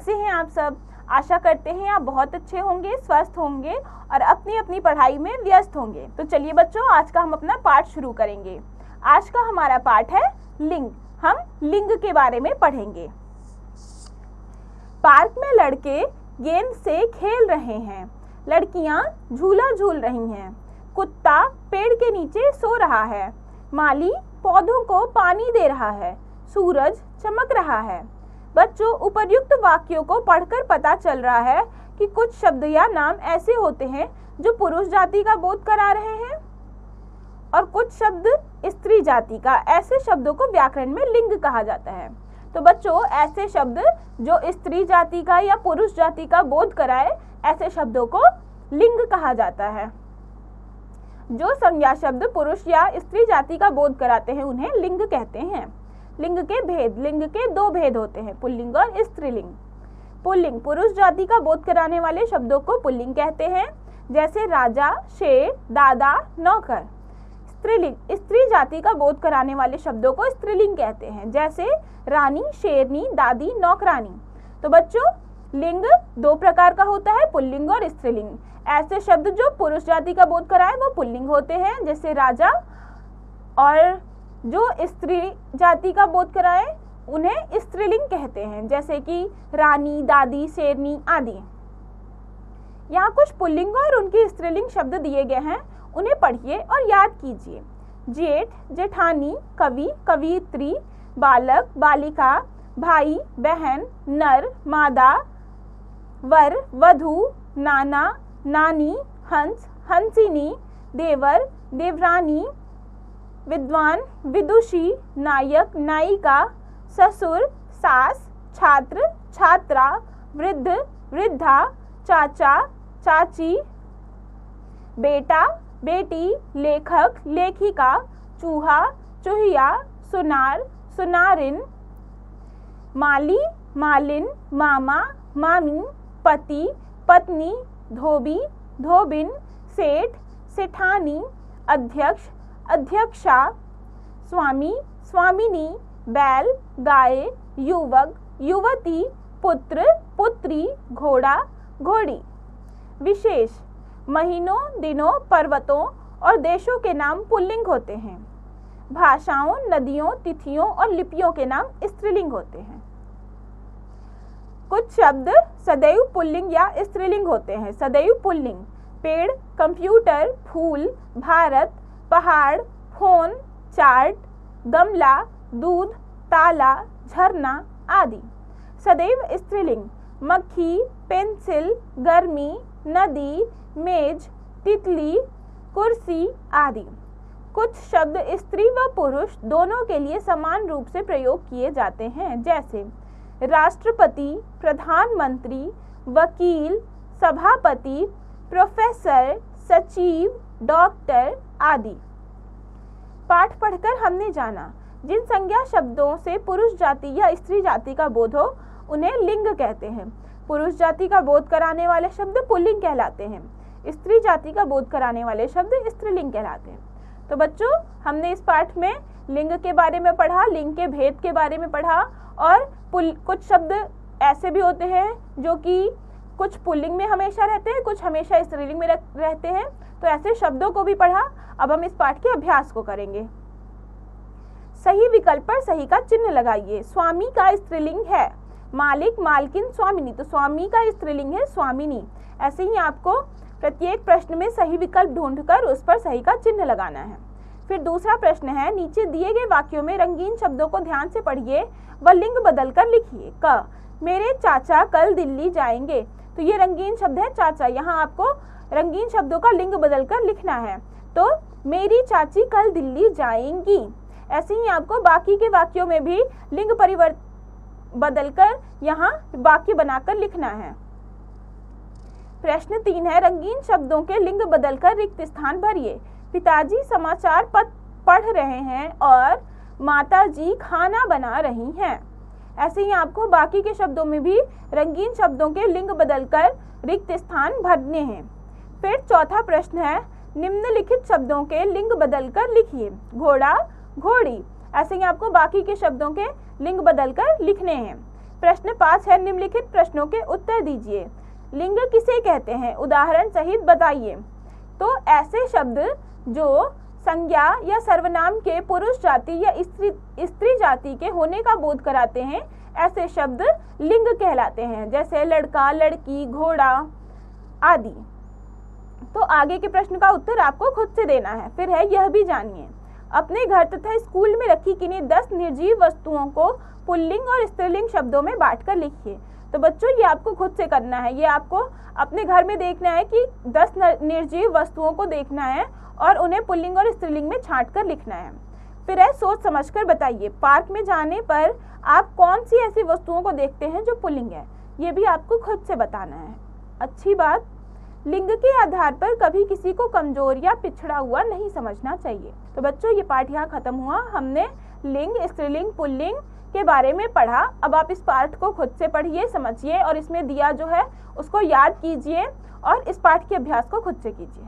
कैसे हैं आप सब? आशा करते हैं आप बहुत अच्छे होंगे, स्वस्थ होंगे और अपनी अपनी पढ़ाई में व्यस्त होंगे। तो चलिए बच्चों, आज का हम अपना पाठ शुरू करेंगे। आज का हमारा पाठ है लिंग। हम लिंग के बारे में पढ़ेंगे। पार्क में लड़के गेंद से खेल रहे हैं, लड़कियां झूला झूल रही हैं, कुत्ता पेड़ के नीचे सो रहा है, माली पौधों को पानी दे रहा है, सूरज चमक रहा है। बच्चों, उपर्युक्त वाक्यों को पढ़कर पता चल रहा है कि कुछ शब्द या नाम ऐसे होते हैं जो पुरुष जाति का बोध करा रहे हैं और कुछ शब्द स्त्री जाति का। ऐसे शब्दों को व्याकरण में लिंग कहा जाता है। तो बच्चों, ऐसे शब्द जो स्त्री जाति का या पुरुष जाति का बोध कराए, ऐसे शब्दों को लिंग कहा जाता है। जो संज्ञा शब्द पुरुष या स्त्री जाति का बोध कराते हैं उन्हें लिंग कहते हैं। लिंग के भेद। लिंग के दो भेद होते हैं, पुल्लिंग और स्त्रीलिंग। पुल्लिंग पुरुष जाति का बोध कराने वाले शब्दों को पुल्लिंग कहते हैं, जैसे राजा, शेर, दादा, नौकर। स्त्रीलिंग स्त्री जाति का बोध कराने वाले शब्दों को स्त्रीलिंग कहते हैं, जैसे रानी, शेरनी, दादी, नौकरानी। तो बच्चों, लिंग दो प्रकार का होता है, पुल्लिंग और स्त्रीलिंग। ऐसे शब्द जो पुरुष जाति का बोध कराए वो पुल्लिंग होते हैं, जैसे राजा, और जो स्त्री जाति का बोध कराए उन्हें स्त्रीलिंग कहते हैं, जैसे कि रानी, दादी, शेरनी आदि। यहाँ कुछ पुल्लिंग और उनकी स्त्रीलिंग शब्द दिए गए हैं, उन्हें पढ़िए और याद कीजिए। जेठ, जेठानी, कवि, कवियत्री, बालक, बालिका, भाई, बहन, नर, मादा, वर, वधू, नाना, नानी, हंस, हंसिनी, देवर, देवरानी, विद्वान, विदुषी, नायक, नायिका, ससुर, सास, छात्र, छात्रा, वृद्ध, वृद्धा, चाचा, चाची, बेटा, बेटी, लेखक, लेखिका, चूहा, चूहिया, सुनार, सुनारिन, माली, मालिन, मामा, मामी, पति, पत्नी, धोबी, धोबिन, सेठ, सेठानी, अध्यक्ष, अध्यक्षा, स्वामी, स्वामिनी, बैल, गाय, युवक, युवती, पुत्र, पुत्री, घोड़ा, घोड़ी। विशेष। महीनों, दिनों, पर्वतों और देशों के नाम पुल्लिंग होते हैं। भाषाओं, नदियों, तिथियों और लिपियों के नाम स्त्रीलिंग होते हैं। कुछ शब्द सदैव पुल्लिंग या स्त्रीलिंग होते हैं। सदैव पुल्लिंग: पेड़, कंप्यूटर, फूल, भारत, पहाड़, फोन, चार्ट, गमला, दूध, ताला, झरना आदि। सदैव स्त्रीलिंग: मक्खी, पेंसिल, गर्मी, नदी, मेज, तितली, कुर्सी आदि। कुछ शब्द स्त्री व पुरुष दोनों के लिए समान रूप से प्रयोग किए जाते हैं, जैसे राष्ट्रपति, प्रधानमंत्री, वकील, सभापति, प्रोफेसर, सचिव, डॉक्टर आदि। पाठ पढ़कर हमने जाना, जिन संज्ञा शब्दों से पुरुष जाति या स्त्री जाति का बोध हो उन्हें लिंग कहते हैं। पुरुष जाति का बोध कराने वाले शब्द पुल्लिंग कहलाते हैं, स्त्री जाति का बोध कराने वाले शब्द स्त्रीलिंग कहलाते हैं। तो बच्चों, हमने इस पाठ में लिंग के बारे में पढ़ा, लिंग के भेद के बारे में पढ़ा, और कुछ शब्द ऐसे भी होते हैं जो कि कुछ पुल्लिंग में हमेशा रहते हैं, कुछ हमेशा स्त्रीलिंग में रहते हैं। तो ऐसे शब्दों को भी पढ़ा। अब हम इस पाठ के अभ्यास को करेंगे। सही विकल्प पर सही का चिन्ह लगाइए। स्वामी का स्त्रीलिंग है मालिक, मालकिन, स्वामिनी। तो स्वामी का स्त्रीलिंग है स्वामिनी। ऐसे ही आपको प्रत्येक प्रश्न में सही विकल्प ढूंढकर उस पर सही का चिन्ह लगाना है। फिर दूसरा प्रश्न है, नीचे दिए गए वाक्यों में रंगीन शब्दों को ध्यान से पढ़िए व लिंग बदलकर लिखिए। क, मेरे चाचा कल दिल्ली जाएंगे। तो ये रंगीन शब्द है चाचा, यहाँ आपको रंगीन शब्दों का लिंग बदलकर लिखना है। तो मेरी चाची कल दिल्ली जाएंगी। ऐसे ही आपको बाकी के वाक्यों में भी लिंग बदलकर यहाँ वाक्य बनाकर लिखना है। प्रश्न 3 है, रंगीन शब्दों के लिंग बदलकर रिक्त स्थान भरिए। पिताजी समाचार पत्र पढ़ रहे हैं और माताजी खाना बना रही हैं। ऐसे ही आपको बाकी के शब्दों में भी रंगीन शब्दों के लिंग बदलकर रिक्त स्थान भरने हैं। फिर चौथा प्रश्न है, निम्नलिखित शब्दों के लिंग बदलकर लिखिए। घोड़ा, घोड़ी। ऐसे ही आपको बाकी के शब्दों के लिंग बदलकर लिखने हैं। प्रश्न 5 है, निम्नलिखित प्रश्नों के उत्तर दीजिए। लिंग किसे कहते हैं, उदाहरण सहित बताइए। तो ऐसे शब्द जो संज्ञा या सर्वनाम के पुरुष जाति या स्त्री जाति के होने का बोध कराते हैं, ऐसे शब्द लिंग कहलाते हैं, जैसे लड़का, लड़की, घोड़ा आदि। तो आगे के प्रश्न का उत्तर आपको खुद से देना है। फिर है, यह भी जानिए, अपने घर तथा स्कूल में रखी किन्हीं 10 निर्जीव वस्तुओं को पुल्लिंग और स्त्रीलिंग शब्दों में बांटकर लिखिए। तो बच्चों ये आपको खुद से करना है, ये आपको अपने घर में देखना है कि 10 निर्जीव वस्तुओं को देखना है और उन्हें पुल्लिंग और स्त्रीलिंग में छांट कर लिखना है। फिर है, सोच समझकर बताइए, पार्क में जाने पर आप कौन सी ऐसी वस्तुओं को देखते हैं जो पुल्लिंग है, ये भी आपको खुद से बताना है। अच्छी बात, लिंग के आधार पर कभी किसी को कमजोर या पिछड़ा हुआ नहीं समझना चाहिए। तो बच्चों ये पाठ यहाँ खत्म हुआ। हमने लिंग, स्त्रीलिंग, पुल्लिंग के बारे में पढ़ा। अब आप इस पाठ को खुद से पढ़िए, समझिए और इसमें दिया जो है उसको याद कीजिए और इस पाठ के अभ्यास को खुद से कीजिए।